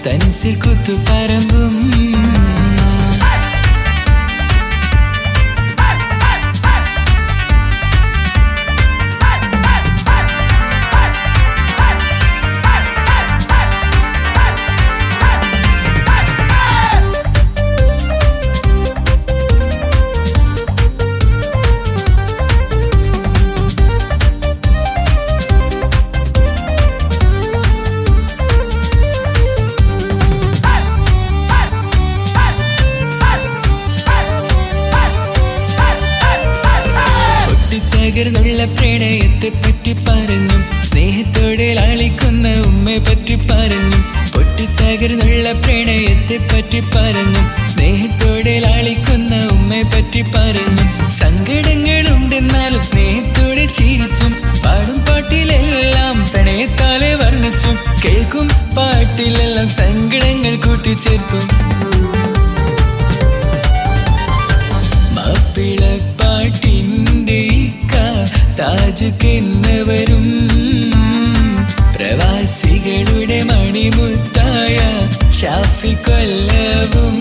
തൻസിൽ കുത്തുപറമ്പും തകർന്നുള്ള പ്രണയത്തെ പറ്റി പറഞ്ഞും സ്നേഹത്തോടെ ലാളിക്കുന്ന ഉമ്മയെ പറ്റി പറഞ്ഞും പൊട്ടിത്തകർന്നുള്ള പ്രണയത്തെ പറ്റി പറഞ്ഞും സ്നേഹത്തോടെ ലാളിക്കുന്ന ഉമ്മയെ പറ്റി പറഞ്ഞും സങ്കടങ്ങളുണ്ടെന്നാലും സ്നേഹത്തോടെ ചിരിച്ചും പാടും പാട്ടിലെല്ലാം പ്രണയത്താലെ വർണ്ണിച്ചും കേൾക്കും പാട്ടിലെല്ലാം സങ്കടങ്ങൾ കൂട്ടിച്ചേർക്കും മാപ്പിളപ്പാട്ടിൻ്റെ താജുക്കെന്നവരും പ്രവാസികളുടെ മണിമുത്തായ ഷാഫി കൊല്ലവും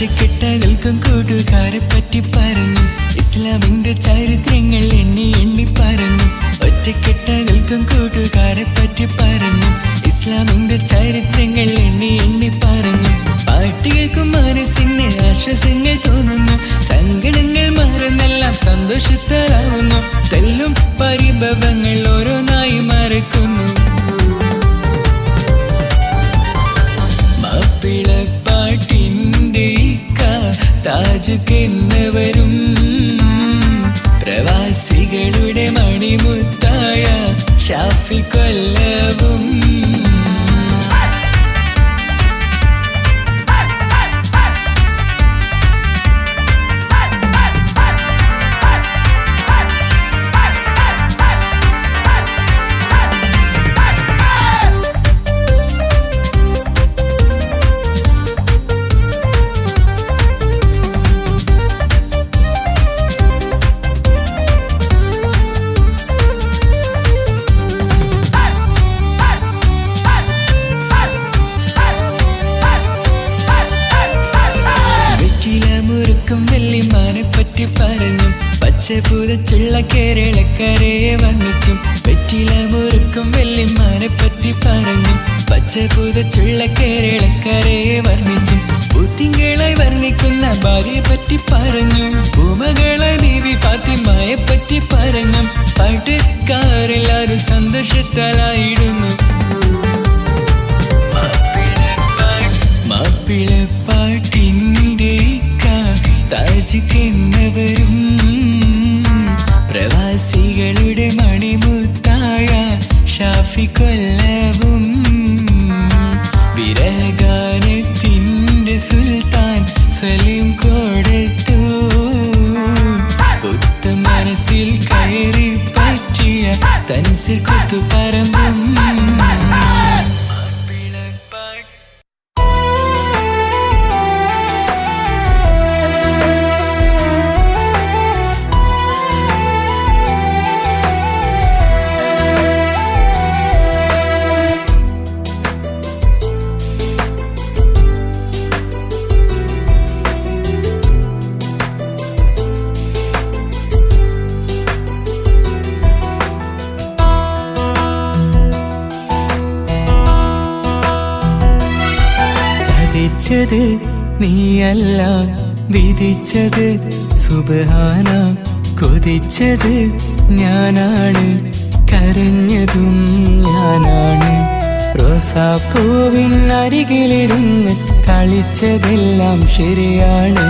ഒറ്റക്കെട്ടകൾക്കും കൂട്ടുകാരെ പറ്റി പറഞ്ഞു ഇസ്ലാമിന്റെ ചരിത്രങ്ങൾ എണ്ണി എണ്ണി പറഞ്ഞു ഒറ്റക്കെട്ടകൾക്കും കൂട്ടുകാരെ പറ്റി പറഞ്ഞു ഇസ്ലാമിന്റെ ചരിത്രങ്ങൾ എണ്ണി എണ്ണി പറഞ്ഞു പാട്ടുകൾക്കും മനസ്സിന് ആശ്വാസങ്ങൾ തോന്നുന്നു സങ്കടങ്ങൾ മറന്നെല്ലാം സന്തോഷത്താലാവുന്നു തെല്ലും പരിഭവങ്ങൾ ഓരോന്നായി മറക്കുന്നു മാപ്പിളപ്പാട്ടിൻ്റെ താജുക്കെന്നവരും പ്രവാസികളുടെ മണിമുത്തായ ഷാഫി കൊല്ലവും വെള്ളിമാനെ പറ്റി പറഞ്ഞും പച്ചപൂതച്ചുള്ള കേരളക്കരയെ വർണ്ണിച്ചും വെറ്റില മുറുക്കും വെള്ളിമാനെ പറ്റി പറഞ്ഞും പച്ചപൂതച്ചുള്ള കേരളക്കരയെ വർണ്ണിച്ചും പൂത്തിങ്കളായി വർണ്ണിക്കുന്ന ഭാര്യയെ പറ്റി പറഞ്ഞു പൂമകളായി ബീവി ഫാത്തിമയെ പറ്റി പറഞ്ഞും പാട്ടുകാരെല്ലാരും സന്തോഷത്താലായിടുന്നു മാപ്പിളപ്പാട്ടിൻ്റെ താജുക്കെന്നവരും പ്രവാസികളുടെ മണിമുത്തായ ഷാഫി കൊല്ലവും വിരഹഗാനത്തിൻ്റെ സുൽത്താൻ സലീം കൊടുത്തു പുത്ത മനസ്സിൽ കയറി പറ്റിയ തൻസിൽ കുത്തുപറമ്പും വിധിച്ചത് നീയല്ല വിധിച്ചത് സുബ്ഹാന കൊതിച്ചത് ഞാനാണ് കരഞ്ഞതും ഞാനാണ് റോസാപ്പൂവിനരികിലിരുന്ന് കളിച്ചതെല്ലാം ശരിയാണ്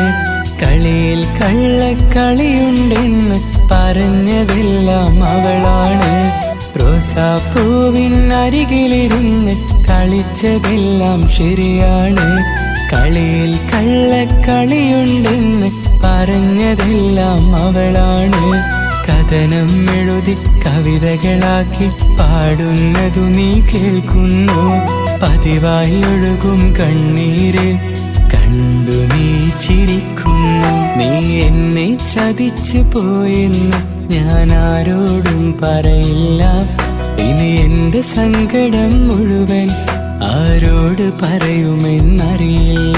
കളിയിൽ കള്ളക്കളിയുണ്ടെന്ന് പറഞ്ഞതെല്ലാം അവളാണ് റോസാപ്പൂവിനരികിലിരുന്ന് കളിച്ചതെല്ലാം ശരിയാണ്. കളിയിൽ കള്ളക്കളിയുണ്ടെന്ന് പറഞ്ഞതെല്ലാം അവളാണ്. കഥനം എഴുതി കവിതകളാക്കി പാടുന്നതു നീ കേൾക്കുന്നു. പതിവായി ഒഴുകും കണ്ണീര് കണ്ടു നീ ചിരിക്കുന്നു. നീ എന്നെ ചതിച്ചു പോയെന്ന് ഞാൻ ആരോടും പറയില്ല. ഇനി എന്റെ സങ്കടം മുഴുവൻ ആരോട് പറയുമെന്നറിയില്ല.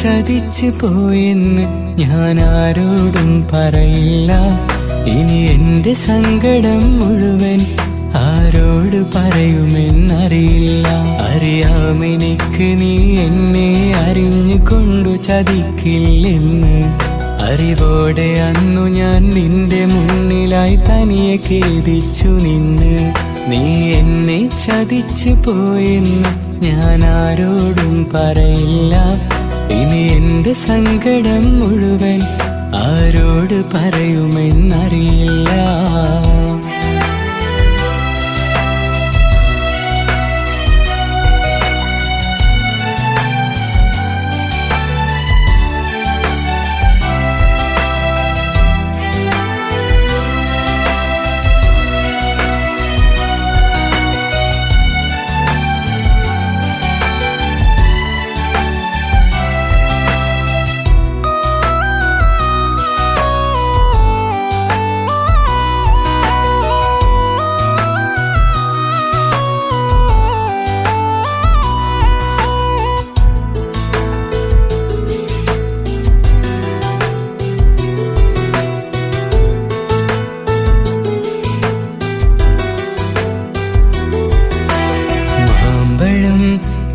ചതിച്ചു പോയെന്ന് ഞാൻ ആരോടും പറയില്ല. ഇനി എന്റെ സങ്കടം മുഴുവൻ ആരോട് പറയുമെന്നറിയില്ല. അറിയാമെനിക്ക് നീ എന്നെ അറിഞ്ഞുകൊണ്ടു ചതിക്കില്ലെന്ന്. അറിവോടെ അന്നു ഞാൻ നിന്റെ മുന്നിലായി തനിയെ ഖേദിച്ചു നിന്ന്. നീ എന്നെ ചതിച്ചു പോയെന്ന് ഞാൻ ആരോടും പറയില്ല. ഇനി എന്റെ സങ്കടം മുഴുവൻ ആരോട് പറയുമെന്നറിയില്ല.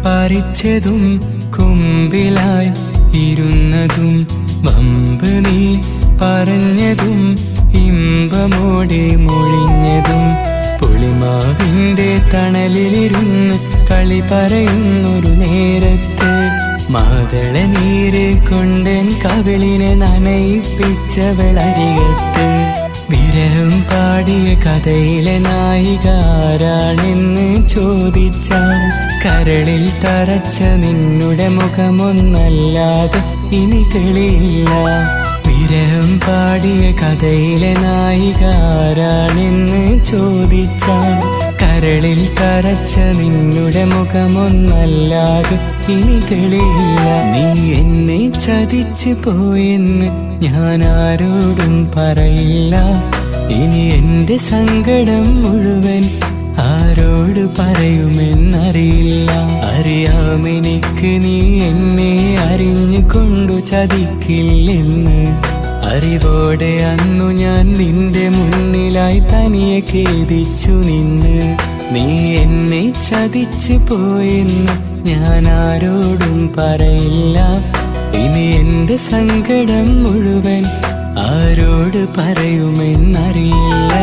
പറിച്ചതും കുമ്പിലായി ഇരുന്നതും വമ്പ് നീ പറഞ്ഞതും ഇമ്പമോടെ മൊഴിഞ്ഞതും പുളിമാവിന്റെ തണലിലിരുന്ന് കളി പറയുന്നൊരു നേരത്ത് മാതള നീര് കൊണ്ടൻ കവിളിനെ നനയിപ്പിച്ചവളരികത്ത് വിരഹം പാടിയ കഥയിലെ നായിക ആരാണെന്ന് ചോദിച്ചാൽ കരളിൽ തറച്ച നിന്നുടെ മുഖമൊന്നല്ലാതെ ഇനി തെളിയില്ല. വിരഹം പാടിയ കഥയിലെ നായിക ആരാണെന്ന് ചോദിച്ചാൽ കരളിൽ തറച്ച നിന്നുടെ മുഖമൊന്നല്ലാതെ ഇനി തെളിയില്ല. നീ എന്നെ ചതിച്ചു പോയെന്ന് ഞാൻ ആരോടും പറയില്ല. ഇനി എന്റെ സങ്കടം മുഴുവൻ ആരോട് പറയുമെന്നറിയില്ല. അറിയാമെനിക്ക് നീ എന്നെ അറിഞ്ഞുകൊണ്ടു ചതിക്കില്ലെന്ന്. അറിവോടെ അന്നു ഞാൻ നിന്റെ മുന്നിലായി തനിയെ ഖേദിച്ചു നിന്ന്. നീ എന്നെ ചതിച്ചു പോയെന്ന് ഞാൻ ആരോടും പറയില്ല. ഇനി എന്റെ സങ്കടം മുഴുവൻ ആരോട് പറയുമെന്നറിയില്ല.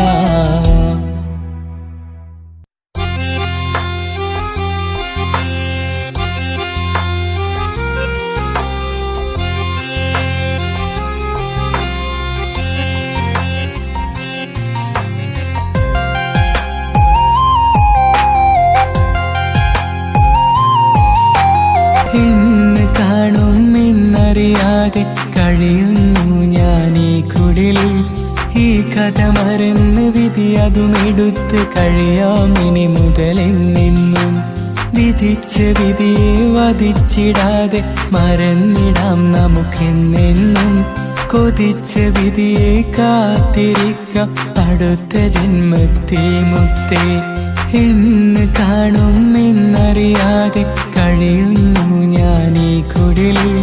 എന്ന് കാണുമെന്നറിയാതെ കഴിയുന്നു ഞാൻ ഈ കുടിലിൽ. ഈ കഥ മറന്ന് വിധി അതുമെടുത്ത് കഴിയാമിനി മുതലെന്നെന്നും. വിധിച്ച വിധിയെ വധിച്ചിടാതെ മറന്നിടാം നമുക്കെന്നെന്നും. കൊതിച്ച വിധിയെ കാത്തിരിക്കാം അടുത്ത ജന്മത്തിൽ മുത്തേ. എന്ന് കാണും എന്നറിയാതെ കഴിയുന്നു ഞാൻ ഈ കുടിലിൽ.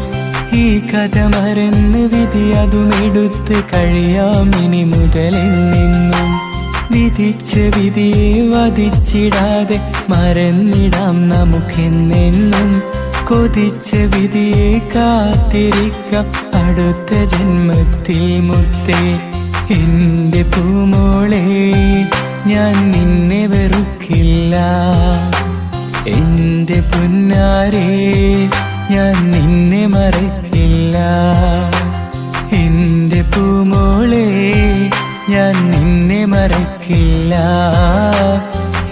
ഈ കഥ മറന്ന് വിധി അതുമെടുത്ത് കഴിയാം ഇനി മുതലെന്നെന്നും. വിധിച്ച വിധിയെ വധിച്ചിടാതെ മറന്നിടാം നമുക്കെന്നെന്നും. കൊതിച്ച വിധിയെ കാത്തിരിക്കാം അടുത്ത ജന്മത്തിൽ മുത്തേ. എന്റെ പൂമോളെ ഞാൻ നിന്നെ വെറുക്കില്ല. എന്റെ പുന്നാരേ ഞാൻ നിന്നെ മറക്കില്ല. എന്റെ പൂമോളെ ഞാൻ നിന്നെ മറക്കില്ല.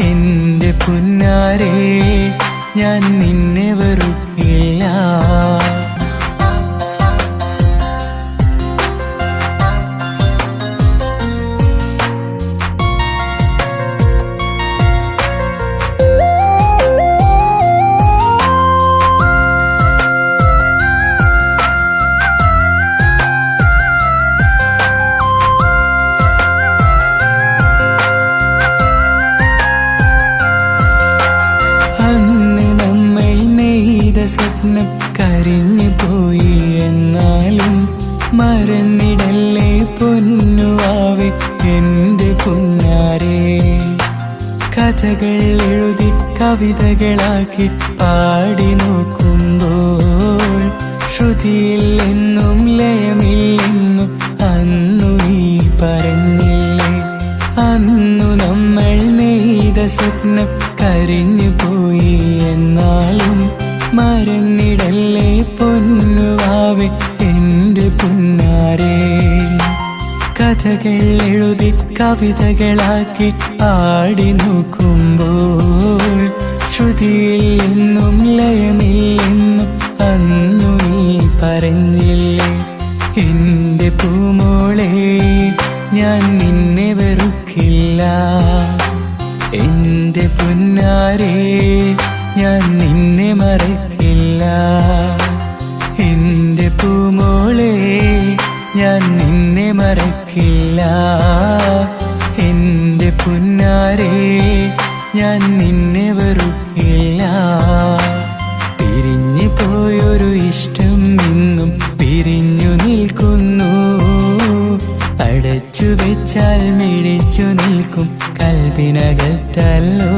എന്റെ പുന്നാരേ ഞാൻ നിന്നെ വെറുക്കില്ല. സ്വപ്നം കരിഞ്ഞു പോയി എന്നാലും മറന്നിടല്ലേ പൊന്നുവാവേ എന്റെ പുന്നാരേ. കഥകൾ എഴുതി കവിതകളാക്കി പാടി നോക്കുമ്പോൾ ശ്രുതിയിൽ എന്നും ലയമില്ലെന്നും അന്നു നീ പറഞ്ഞില്ലേ. അന്നു നമ്മൾ നെയ്ത സ്വപ്നം കരിഞ്ഞു പോയി എന്നാലും മറന്നിടല്ലേ പൊന്നുവാവേ എന്റെ പുന്നാരേ. കഥകൾ എഴുതി കവിതകളാക്കി പാടി നോക്കുമ്പോൾ ശ്രുതിയിൽ എന്നും ലയമില്ലെന്നും അന്നു നീ പറഞ്ഞില്ലേ. എന്റെ പൂമോളെ ഞാൻ നിന്നെ വെറുക്കില്ല. എന്റെ പുന്നാരേ ഞാൻ നിന്നെ മറക്കില്ല. എന്റെ പൂമോളെ ഞാൻ നിന്നെ മറക്കില്ല. എന്റെ പുന്നാരേ ഞാൻ നിന്നെ വെറുക്കില്ല. പിരിഞ്ഞു പോയൊരു ഇഷ്ടം ഇന്നും പിരിഞ്ഞു നിൽക്കുന്നു. അടച്ചു വെച്ചാൽ മിഴിച്ചു നിൽക്കും കൽബിനകത്തല്ലോ.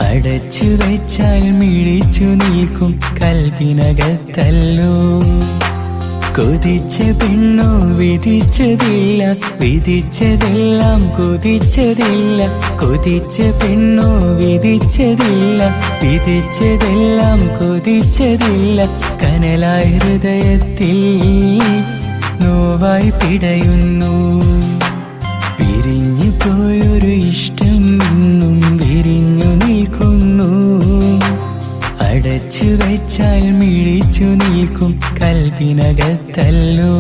അടച്ചു വെച്ചാൽ മിഴിച്ചു നിൽക്കും കൽബിനകത്തല്ലോ. കൊതിച്ച പെണ്ണോ വിധിച്ചതില്ല, വിധിച്ചതെല്ലാം കൊതിച്ചതില്ല. കൊതിച്ച പെണ്ണോ വിധിച്ചതില്ല, വിധിച്ചതെല്ലാം കൊതിച്ചതില്ല. കനലായി ഹൃദയത്തിൽ നോവായി പിടയുന്നു. പിരിഞ്ഞു പോയൊരു ഇഷ്ടം ഇന്നും വിരിഞ്ഞു നിൽക്കുന്നു. അടച്ചു വെച്ചാൽ മിഴിച്ചു നിൽക്കും കൽബിനകത്തല്ലോ.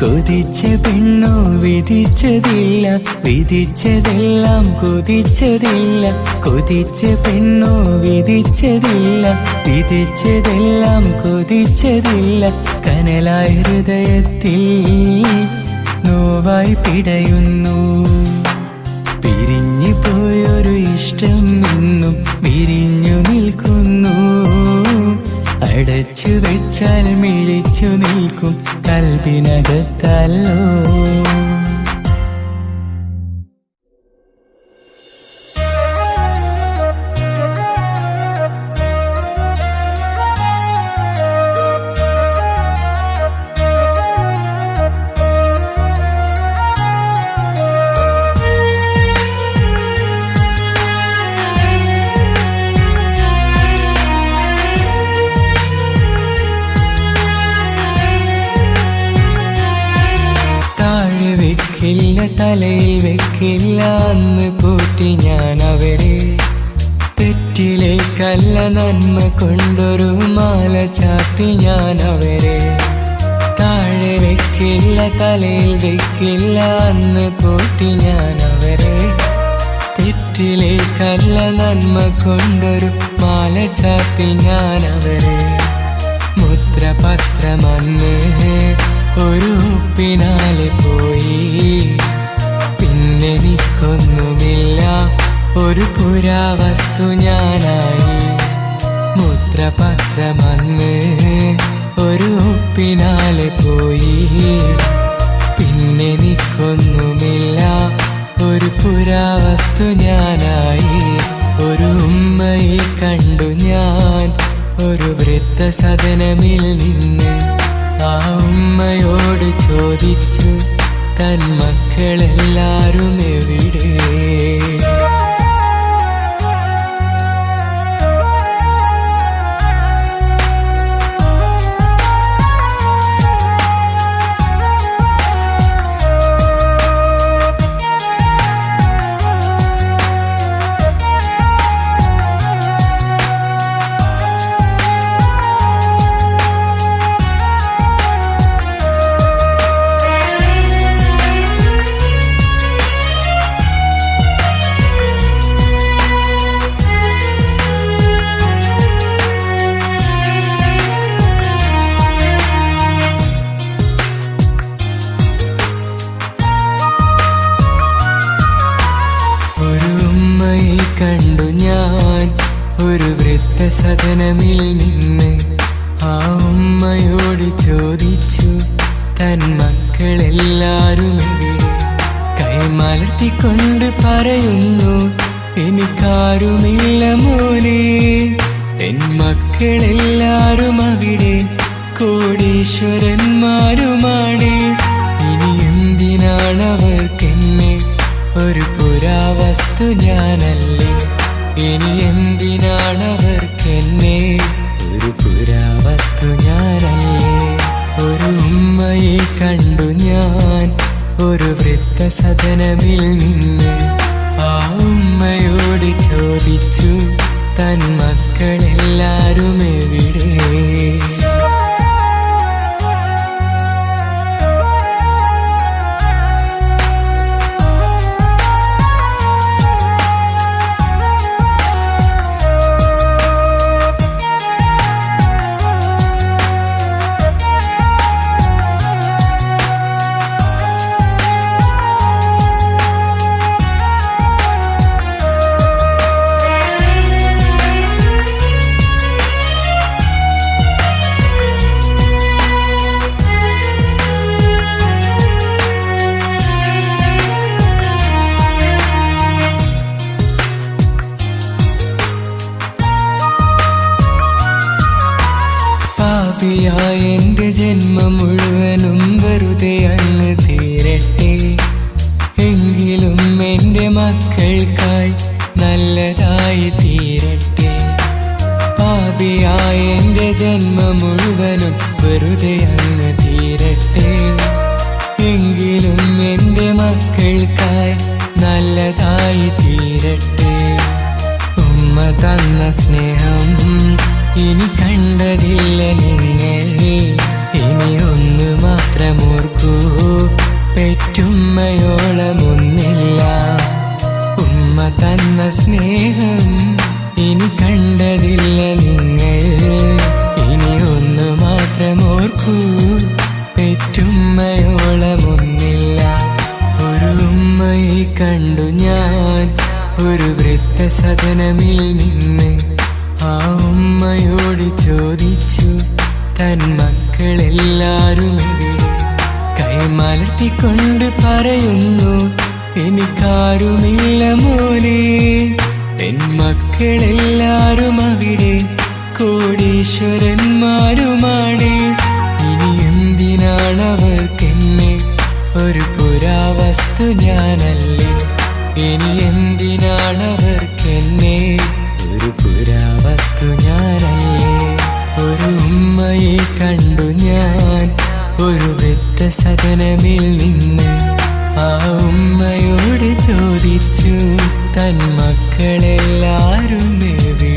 കൊതിച്ച പെണ്ണോ വിധിച്ചതില്ല, വിധിച്ചതെല്ലാം കൊതിച്ചതില്ല. കൊതിച്ച പെണ്ണോ വിധിച്ചതില്ല, വിധിച്ചതെല്ലാം കൊതിച്ചതില്ല. കനലായി ഹൃദയത്തിൽ നോവായി പിടയുന്നു. പിരിഞ്ഞു പോയൊരു ഇഷ്ടം ഇന്നും വിരിഞ്ഞു നിൽക്കുന്നു. അടച്ചു വെച്ചാൽ മിഴിച്ചു നിൽക്കും കൽബിനകത്തല്ലോ. തലയിൽ വെക്കില്ല അന്ന് പോറ്റി ഞാൻ അവരെ. തെറ്റിലേക്കല്ല നന്മ കൊണ്ടൊരു മാല ചാർത്തി ഞാൻ അവരെ. താഴെ വെക്കില്ല തലയിൽ വെക്കില്ല അന്ന് പോറ്റി ഞാൻ അവരെ. തെറ്റിലേക്കല്ല നന്മ കൊണ്ടൊരു മാല ചാർത്തി ഞാൻ അവരെ. മുദ്രപത്രമന്ന് ഒരു പിന്നാലെ പോയി, പിന്നെനിക്കൊന്നുമില്ല ഒരു പുരാവസ്തു ഞാനായി. മുദ്രപത്രമന്ന് ഒരു പിന്നാലെ പോയി, പിന്നെനിക്കൊന്നുമില്ല ഒരു പുരാവസ്തു ഞാനായി. ഒരു ഉമ്മയെ കണ്ടു ഞാൻ ഒരു വൃദ്ധസദനമിൽ നിന്ന്. ആ ഉമ്മയോട് ചോദിച്ചു തൻ മക്കളെല്ലാരും എവിടെ? കണ്ടു ഞാൻ ഒരു വൃദ്ധസദനമിൽ നിന്ന്. ആ ഉമ്മയോട് ചോദിച്ചു തൻ മക്കളെല്ലാരും എവിടെ? കൈമലർത്തിക്കൊണ്ട് പറയുന്നു എനിക്കാരുമില്ല മോനെ. എൻ മക്കളെല്ലാരും അവിടെ കോടീശ്വരന്മാരുമാണ്. ഇനി എന്തിനാണവർക്കെന്നെ ഒരു പുരാവസ്തു ഞാനല്ലേ? ഇനി എന്തിനാണവർക്കെന്നെ ഒരു പുരാവസ്തു ഞാനല്ലേ? ഒരു ഉമ്മയെ കണ്ടു ഞാൻ ഒരു വൃദ്ധസദനമിൽ നിന്ന്. ആ ഉമ്മയോട് ചോദിച്ചു തൻ മക്കളെല്ലാരും എവിടെ? എന്റെ ജന്മം മുഴുവനും വെറുതെ അങ്ങ് തീരട്ടെ. എങ്കിലും എൻ്റെ മക്കൾക്കായി നല്ലതായി തീരട്ടെ. പാപിയായ എൻ്റെ ജന്മം മുഴുവനും വെറുതെ അങ്ങ് തീരട്ടെ. എങ്കിലും എൻ്റെ മക്കൾക്കായി നല്ലതായി തീരട്ടെ. ഉമ്മ തന്ന സ്നേഹം ഇനി കണ്ടതില്ല നിങ്ങൾ. ഇനി ഒന്ന് മാത്രം ഓർക്കൂ, പെറ്റുമ്മയോളമൊന്നില്ല. ഉമ്മ തന്ന സ്നേഹം ഇനി കണ്ടതില്ല നിങ്ങൾ. ഇനി ഒന്ന് മാത്രം ഓർക്കൂ, പെറ്റുമ്മയോളമൊന്നില്ല. ഒരു ഉമ്മയെ കണ്ടു ഞാൻ ഒരു വൃദ്ധസദനമിൽ നിന്ന്. ആ ഉമ്മയോട് ചോദിച്ചു തൻ മക്കളെല്ലാരും എവിടെ? കൈമലർത്തിക്കൊണ്ട് പറയുന്നു എനിക്കാരുമില്ല മോനെ. എൻ മക്കളെല്ലാരും അവിടെ കോടീശ്വരന്മാരുമാണ്. ഇനി എന്തിനാണവർക്കെന്നെ ഒരു പുരാവസ്തു ഞാനല്ലേ? ഇനി എന്തിനാണവർക്കെന്നെ ഒരു പുരാവസ്തു ഞാനല്ലേ? ഒരു ഉമ്മയെ കണ്ടു ഞാൻ ഒരു വൃദ്ധസദനമിൽ നിന്ന്. ആ ചോദിച്ചു തൻ മക്കളെല്ലാരും എവിടെ?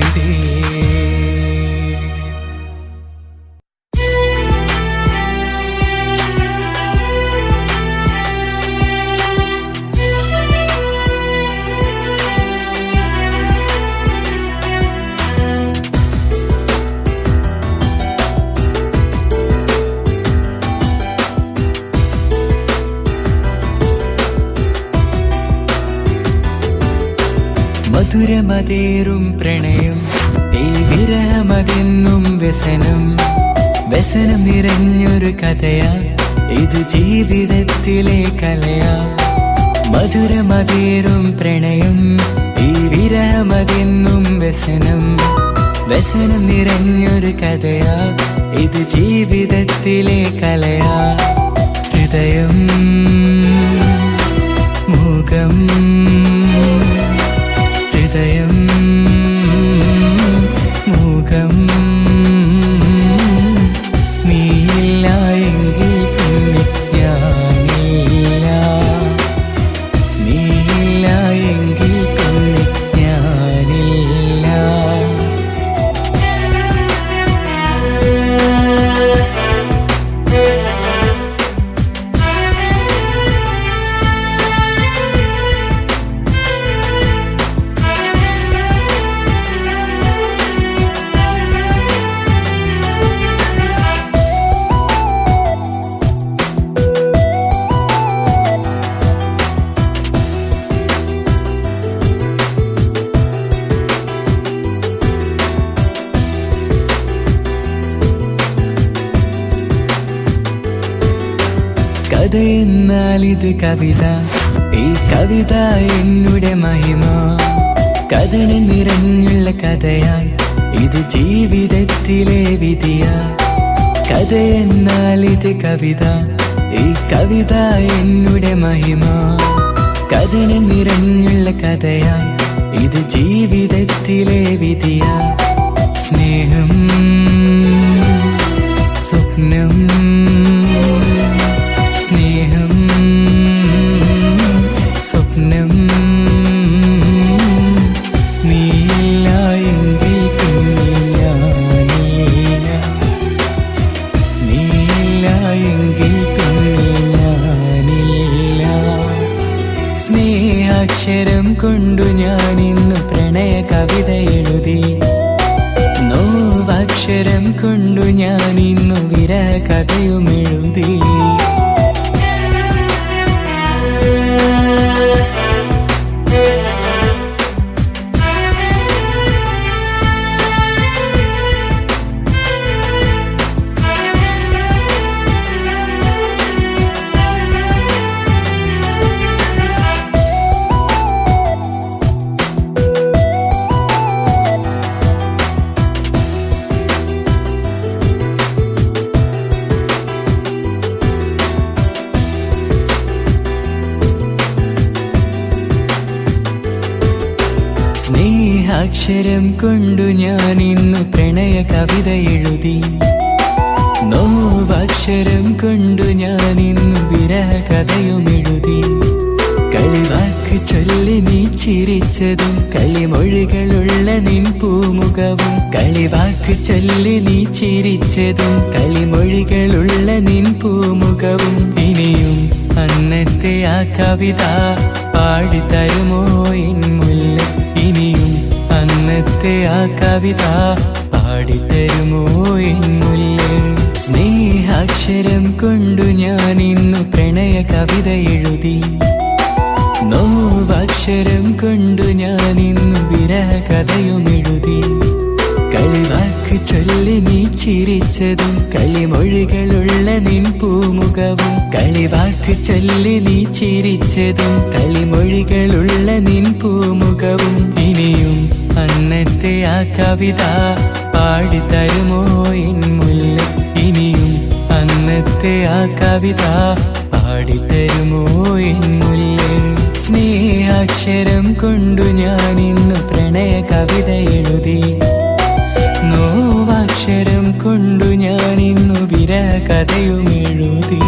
മധുരമതേറും പ്രണയം, ഈ വിരഹമതെന്നും വ്യസനം. വ്യസനം നിറഞ്ഞൊരു കഥയാ, ഇത് ജീവിതത്തിലെ കലയാ. മധുരമതേറും പ്രണയം, ഈ വിരഹമതെന്നും വ്യസനം. വ്യസനം നിറഞ്ഞൊരു കഥയാ, ഇത് ജീവിതത്തിലെ കലയാ. ഹൃദയം മൂകം, ഹൃദയം മൂകം. നീയില്ല എങ്കിൽ പിന്നെ ഞാനില്ല, നീയില്ല എങ്കിൽ പിന്നെ ഞാനില്ല. കഥയെന്നാൽ ഇത് കവിത, ഈ കവിത എന്നുടെ മഹിമ. കഥന നിറഞ്ഞുള്ള കഥയായി, ഇത് ജീവിതത്തിലെ വിധിയാ. കഥയെന്നാൽ ഇത് കവിത, ഈ കവിത എന്നുടെ മഹിമ. കഥന നിറഞ്ഞുള്ള കഥയായി, ഇത് ജീവിതത്തിലെ വിധിയാ. സ്നേഹം സ്വപ്നം, സ്നേഹം സ്വപ്നം. നീയില്ല എങ്കിൽ പിന്നെ ഞാനില്ല, നീയില്ല എങ്കിൽ പിന്നെ ഞാനില്ല. സ്നേഹാക്ഷരം കൊണ്ടു ഞാനിന്നു പ്രണയ കവിത എഴുതി. നോവാക്ഷരം കൊണ്ടു ഞാനിന്നു വിരഹ കഥയും എഴുതി. സ്നേഹാക്ഷരം കൊണ്ടു ഞാനിന്നു പ്രണയ കവിത എഴുതി. നോവാക്ഷരം കൊണ്ടു ഞാനിന്നു വിരഹ കഥയും എഴുതി. കളിവാക്ക് ചൊല്ലി നീ ചിരിച്ചതും കളിമൊഴികളുള്ള നിൻ പൂമുഖവും. കളിവാക്ക് ചൊല്ലി നീ ചിരിച്ചതും കളിമൊഴികളുള്ള നിൻ പൂമുഖവും. ഇനിയും അന്നത്തെ ആ കവിത പാടിത്തരുമോ എൻ മുല്ല? ഇനിയും അന്നത്തെ ആ കവിത പാടിത്തരുമോ എൻ മുല്ല? സ്നേഹാക്ഷരം കൊണ്ടു ഞാനിന്നു പ്രണയ കവിത എഴുതി. നോവാക്ഷരം കൊണ്ടു ഞാനിന്നു വിരഹ കഥയും എഴുതി. കളിവാക്ക് ചൊല്ലി നീ ചിരിച്ചതും കളിമൊഴികളുള്ള നിൻ പൂമുഖവും. കളിവാക്ക് ചൊല്ലി നീ ചിരിച്ചതും കളിമൊഴികളുള്ള നിൻ പൂമുഖവും. ഇനിയും അന്നത്തെ ആ കവിത പാടിത്തരുമോ എൻ മുല്ല? ഇനിയും അന്നത്തെ ആ കവിത പാടിത്തരുമോ എൻ മുല്ല? സ്നേഹാക്ഷരം കൊണ്ടു ഞാനിന്നു പ്രണയ കവിത എഴുതി. നോവാക്ഷരം കൊണ്ടു ഞാനിന്നു വിരഹ കഥയും എഴുതി.